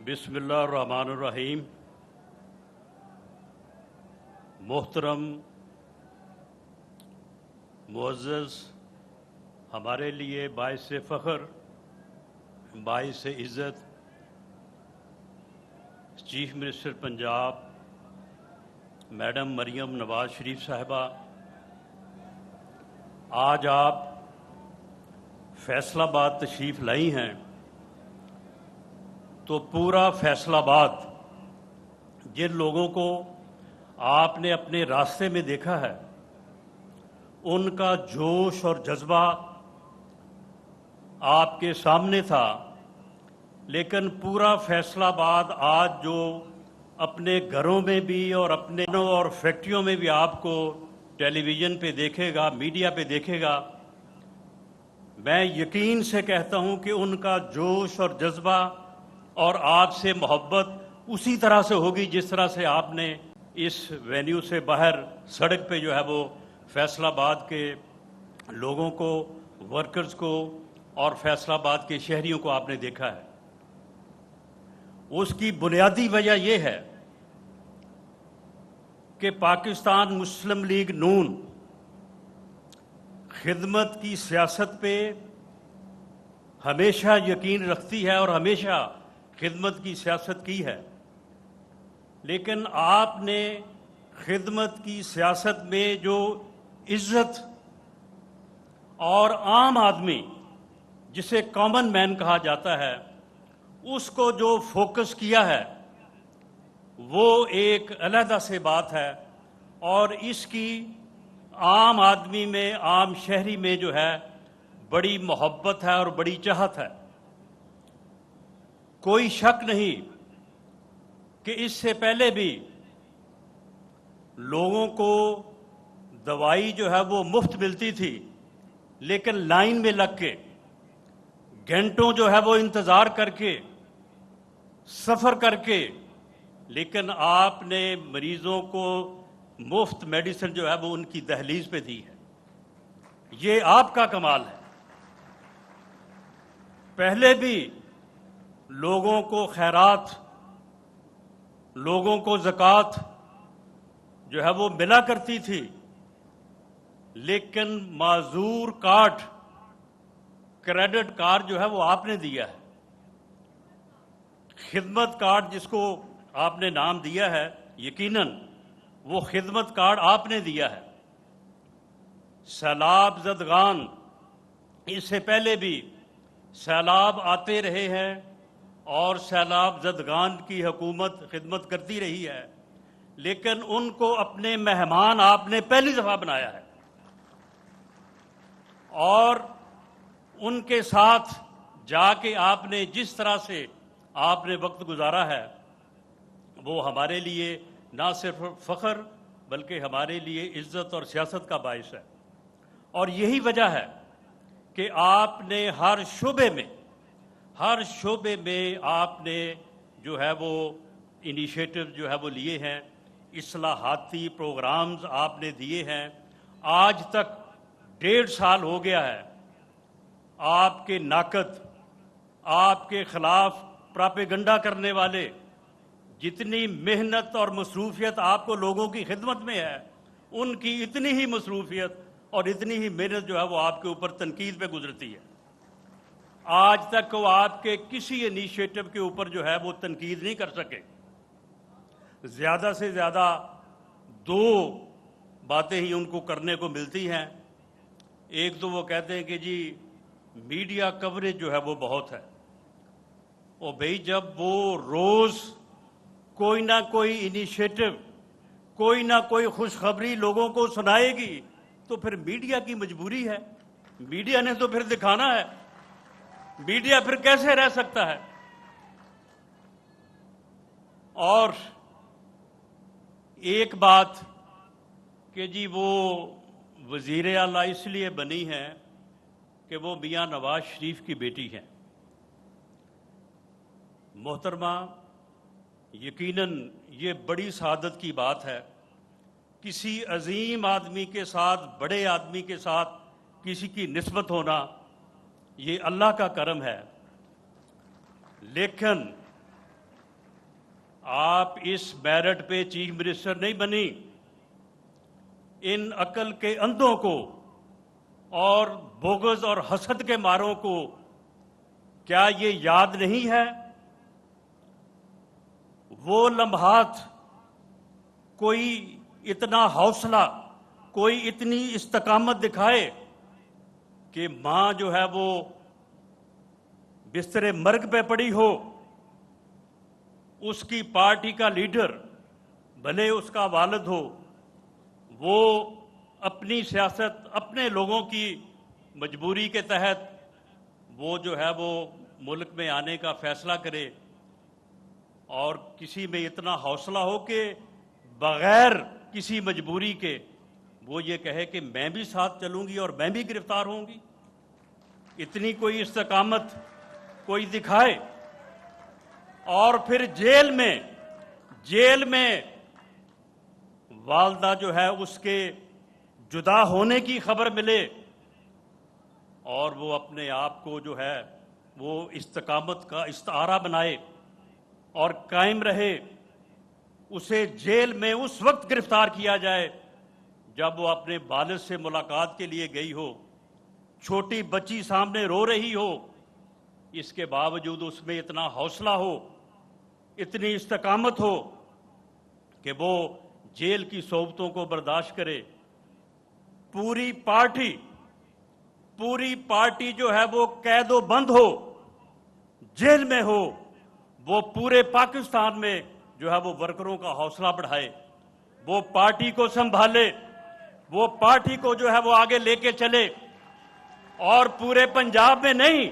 बिस्मिल्लाहिर्रहमानिर्रहीम। मोहतरम मुअज़्ज़ज़, हमारे लिए बाइस फ़ख्र, बाइस इज़्ज़त chief minister Punjab madam Maryam Nawaz Sharif साहिबा, आज आप फैसलाबाद तशरीफ़ लाई हैं तो पूरा फैसलाबाद जिन लोगों को आपने अपने रास्ते में देखा है, उनका जोश और जज्बा आपके सामने था। लेकिन पूरा फैसलाबाद आज जो अपने घरों में भी और अपने और फैक्ट्रियों में भी आपको टेलीविज़न पे देखेगा, मीडिया पे देखेगा, मैं यकीन से कहता हूं कि उनका जोश और जज्बा और आपसे मोहब्बत उसी तरह से होगी जिस तरह से आपने इस वेन्यू से बाहर सड़क पे जो है वो फैसलाबाद के लोगों को, वर्कर्स को और फैसलाबाद के शहरियों को आपने देखा है। उसकी बुनियादी वजह यह है कि पाकिस्तान मुस्लिम लीग नून खिदमत की सियासत पे हमेशा यकीन रखती है और हमेशा खिदमत की सियासत की है। लेकिन आपने खिदमत की सियासत में जो इज्जत और आम आदमी, जिसे कॉमन मैन कहा जाता है, उसको जो फोकस किया है वो एक अलहदा से बात है। और इसकी आम आदमी में, आम शहरी में जो है बड़ी मोहब्बत है और बड़ी चाहत है। कोई शक नहीं कि इससे पहले भी लोगों को दवाई जो है वो मुफ्त मिलती थी, लेकिन लाइन में लग के घंटों जो है वो इंतज़ार करके, सफ़र करके, लेकिन आपने मरीज़ों को मुफ्त मेडिसिन जो है वो उनकी दहलीज पे दी है। ये आपका कमाल है। पहले भी लोगों को खैरात, लोगों को ज़कात जो है वो मिला करती थी, लेकिन माजूर कार्ड, क्रेडिट कार्ड जो है वो आपने दिया है। खिदमत कार्ड जिसको आपने नाम दिया है, यकीनन वो खिदमत कार्ड आपने दिया है। सैलाब ज़दगान, इससे पहले भी सैलाब आते रहे हैं और सैलाब ज़दगान की हुकूमत खिदमत करती रही है, लेकिन उनको अपने मेहमान आपने पहली दफ़ा बनाया है और उनके साथ जाके आपने जिस तरह से आपने वक्त गुजारा है वो हमारे लिए ना सिर्फ फ़ख्र बल्कि हमारे लिए इज़्ज़त और सियासत का बाइस है। और यही वजह है कि आपने हर शोबे में आपने जो है वो इनिशिएटिव जो है वो लिए हैं, इस्लाहाती प्रोग्राम्स आपने दिए हैं। आज तक 1.5 साल हो गया है आपके नाकद, आपके खिलाफ प्रोपेगेंडा करने वाले, जितनी मेहनत और मसरूफियत आपको लोगों की खिदमत में है, उनकी इतनी ही मसरूफियत और इतनी ही मेहनत जो है वो आपके ऊपर तनकीद पे गुजरती है। आज तक वो आपके किसी इनिशिएटिव के ऊपर जो है वो तनकीद नहीं कर सके। ज़्यादा से ज़्यादा 2 बातें ही उनको करने को मिलती हैं। एक तो वो कहते हैं कि जी मीडिया कवरेज जो है वो बहुत है। और भाई जब वो रोज़ कोई ना कोई इनिशिएटिव, कोई ना कोई खुशखबरी लोगों को सुनाएगी तो फिर मीडिया की मजबूरी है। मीडिया ने तो फिर दिखाना है, मीडिया फिर कैसे रह सकता है। और एक बात कि जी वो वज़ीर आला इसलिए बनी है कि वो मियां नवाज शरीफ की बेटी हैं। मोहतरमा, यकीनन ये बड़ी सआदत की बात है। किसी अजीम आदमी के साथ, बड़े आदमी के साथ किसी की निस्बत होना, ये अल्लाह का करम है। लेकिन آپ اس میرٹ پہ چیف منسٹر نہیں بنی. ان عقل کے اندھوں کو اور بغض اور حسد کے ماروں کو کیا یہ یاد نہیں ہے وہ لمحات؟ کوئی اتنا حوصلہ، کوئی اتنی استقامت دکھائے کہ ماں جو ہے وہ بستر مرگ پہ پڑی ہو، اس کی پارٹی کا لیڈر بھلے اس کا والد ہو، وہ اپنی سیاست اپنے لوگوں کی مجبوری کے تحت وہ جو ہے وہ ملک میں آنے کا فیصلہ کرے، اور کسی میں اتنا حوصلہ ہو کہ بغیر کسی مجبوری کے وہ یہ کہے کہ میں بھی ساتھ چلوں گی اور میں بھی گرفتار ہوں گی. اتنی کوئی استقامت کوئی دکھائے. اور پھر جیل میں والدہ جو ہے اس کے جدا ہونے کی خبر ملے اور وہ اپنے آپ کو جو ہے وہ استقامت کا استعارہ بنائے اور قائم رہے. اسے جیل میں اس وقت گرفتار کیا جائے جب وہ اپنے والد سے ملاقات کے لیے گئی ہو، چھوٹی بچی سامنے رو رہی ہو، اس کے باوجود اس میں اتنا حوصلہ ہو، اتنی استقامت ہو کہ وہ جیل کی صعوبتوں کو برداشت کرے. پوری پارٹی جو ہے وہ قید و بند ہو، جیل میں ہو، وہ پورے پاکستان میں جو ہے وہ ورکروں کا حوصلہ بڑھائے، وہ پارٹی کو سنبھالے، وہ پارٹی کو جو ہے وہ آگے لے کے چلے. اور پورے پنجاب میں نہیں،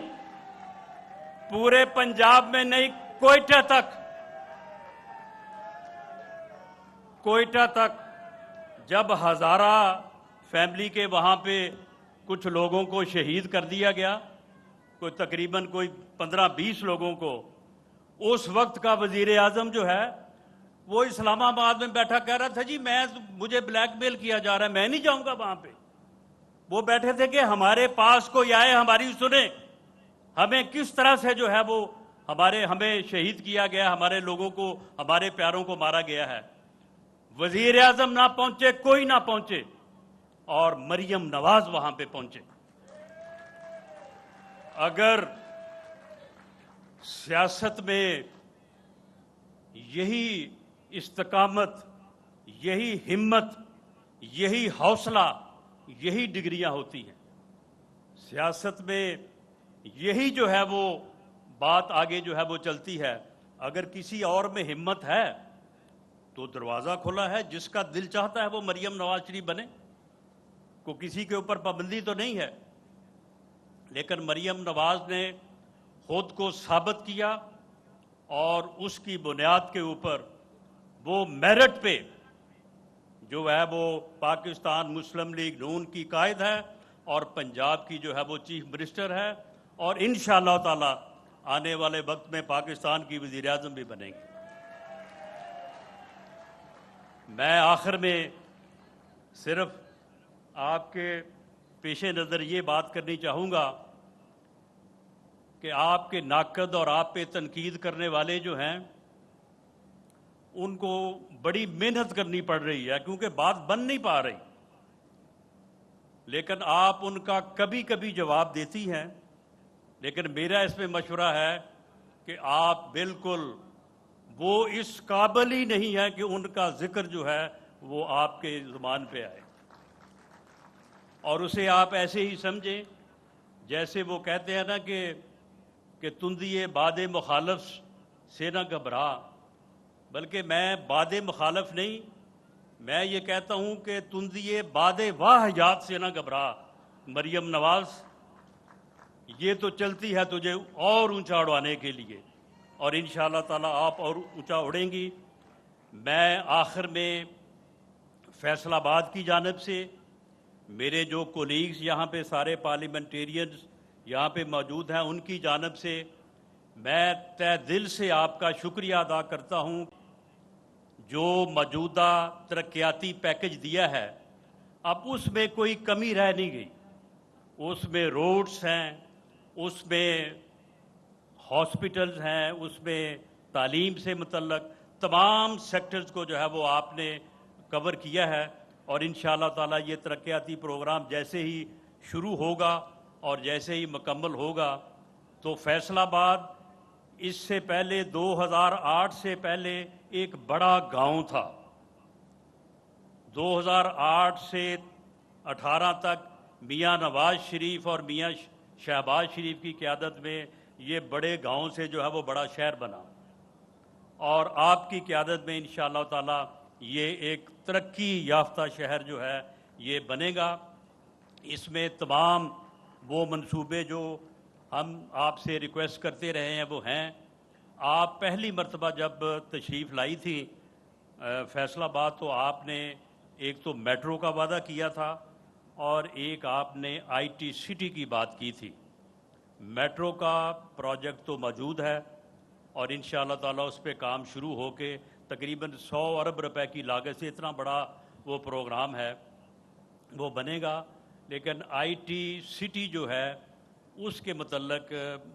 کوئٹہ تک جب ہزارہ فیملی کے وہاں پہ کچھ لوگوں کو شہید کر دیا گیا، تقریباً 15-20 لوگوں کو، اس وقت کا وزیر اعظم جو ہے وہ اسلام آباد میں بیٹھا کہہ رہا تھا جی مجھے بلیک میل کیا جا رہا ہے، میں نہیں جاؤں گا وہاں پہ. وہ بیٹھے تھے کہ ہمارے پاس کوئی آئے ہماری سنے، ہمیں کس طرح سے جو ہے وہ ہمیں شہید کیا گیا، ہمارے لوگوں کو، ہمارے پیاروں کو مارا گیا ہے. وزیر اعظم نہ پہنچے، کوئی نہ پہنچے، اور مریم نواز وہاں پہ پہنچے. اگر سیاست میں یہی استقامت، یہی ہمت، یہی حوصلہ، یہی ڈگریاں ہوتی ہیں، سیاست میں یہی جو ہے وہ بات آگے جو ہے وہ چلتی ہے. اگر کسی اور میں ہمت ہے تو دروازہ کھلا ہے، جس کا دل چاہتا ہے وہ مریم نواز شریف بنے، کسی کے اوپر پابندی تو نہیں ہے. لیکن مریم نواز نے خود کو ثابت کیا اور اس کی بنیاد کے اوپر وہ میرٹ پہ جو ہے وہ پاکستان مسلم لیگ نون کی قائد ہے اور پنجاب کی جو ہے وہ چیف منسٹر ہے، اور انشاءاللہ تعالی آنے والے وقت میں پاکستان کی وزیر اعظم بھی بنیں گے. میں آخر میں صرف آپ کے پیش نظر یہ بات کرنی چاہوں گا کہ آپ کے ناقد اور آپ پہ تنقید کرنے والے جو ہیں ان کو بڑی محنت کرنی پڑ رہی ہے، کیونکہ بات بن نہیں پا رہی، لیکن آپ ان کا کبھی کبھی جواب دیتی ہیں. لیکن میرا اس میں مشورہ ہے کہ آپ بالکل وہ اس قابل ہی نہیں ہے کہ ان کا ذکر جو ہے وہ آپ کے زبان پہ آئے، اور اسے آپ ایسے ہی سمجھیں جیسے وہ کہتے ہیں نا کہ تندیے باد مخالف سے نہ گھبرا. بلکہ میں باد مخالف نہیں، میں یہ کہتا ہوں کہ تندیے باد واہ یاد سے نہ گھبرا. مریم نواز یہ تو چلتی ہے تجھے اور اونچا اڑانے کے لیے، اور انشاءاللہ تعالی آپ اور اونچا اڑیں گی. میں آخر میں فیصل آباد کی جانب سے میرے جو کولیگز یہاں پہ سارے پارلیمنٹیرینز یہاں پہ موجود ہیں ان کی جانب سے میں تہ دل سے آپ کا شکریہ ادا کرتا ہوں. جو موجودہ ترقیاتی پیکج دیا ہے اب اس میں کوئی کمی رہ نہیں گئی، اس میں روڈز ہیں، اس میں ہاسپٹلز ہیں، اس میں تعلیم سے متعلق तमाम सेक्टर्स को जो है वो आपने कवर किया है और इंशाअल्लाह ताला ये तरक्याती प्रोग्राम जैसे ही शुरू होगा और जैसे ही मुकम्मल होगा तो फैसलाबाद इससे पहले 2008 से पहले एक बड़ा गांव था। 2008 से 18 तक मियां नवाज शरीफ और मियां शहबाज शरीफ की क़यादत में ये बड़े गांव से जो है वो बड़ा शहर बना और आपकी क़यादत में इंशाअल्लाह ताला ये एक तरक्की याफ्ता शहर जो है ये बनेगा। इसमें तमाम वो मंसूबे जो हम आपसे रिक्वेस्ट करते रहे हैं वो हैं। आप पहली मर्तबा जब तशरीफ़ लाई थी फैसलाबाद तो आपने एक तो मेट्रो का वादा किया था और एक आपने IT सिटी की बात की थी। मेट्रो का प्रोजेक्ट तो मौजूद है और इंशाअल्लाह ताला उस पर काम शुरू होके तकरीबन 100 अरब रुपए की लागत से इतना बड़ा वो प्रोग्राम है वो बनेगा। लेकिन IT सिटी जो है उसके मतलब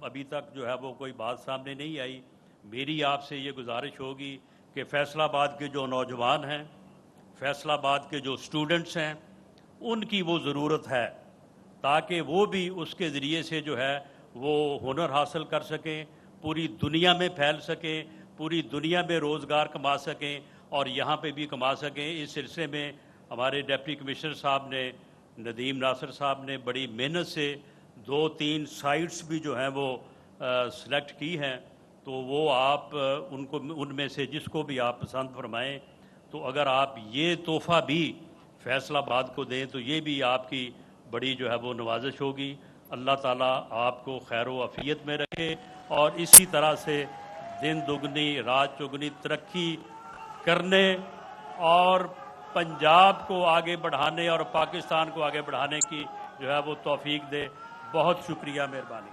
अभी तक जो है वो कोई बात सामने नहीं आई। मेरी आपसे ये गुजारिश होगी कि फैसलाबाद के जो नौजवान हैं, फैसलाबाद के जो स्टूडेंट्स हैं, उनकी वो ज़रूरत है ताकि वो भी उसके ज़रिए से जो है वो हुनर हासिल कर सकें, पूरी दुनिया में फैल सकें, पूरी दुनिया में रोज़गार कमा सकें और यहाँ पे भी कमा सकें। इस सिलसिले में हमारे डिप्टी कमिश्नर साहब ने, नदीम नासिर साहब ने बड़ी मेहनत से 2-3 साइट्स भी जो हैं वो सिलेक्ट की हैं। तो वो आप उनको उनमें से जिसको भी आप पसंद फरमाएं तो अगर आप ये तोहफ़ा भी फैसलाबाद को दें तो ये भी आपकी बड़ी जो है वो नवाजिश होगी। अल्लाह ताला आपको खैर व आफियत में रखे और इसी तरह से दिन दुगनी रात चौगुनी तरक्की करने और पंजाब को आगे बढ़ाने और पाकिस्तान को आगे बढ़ाने की जो है वो तौफीक दे। बहुत शुक्रिया, मेहरबानी।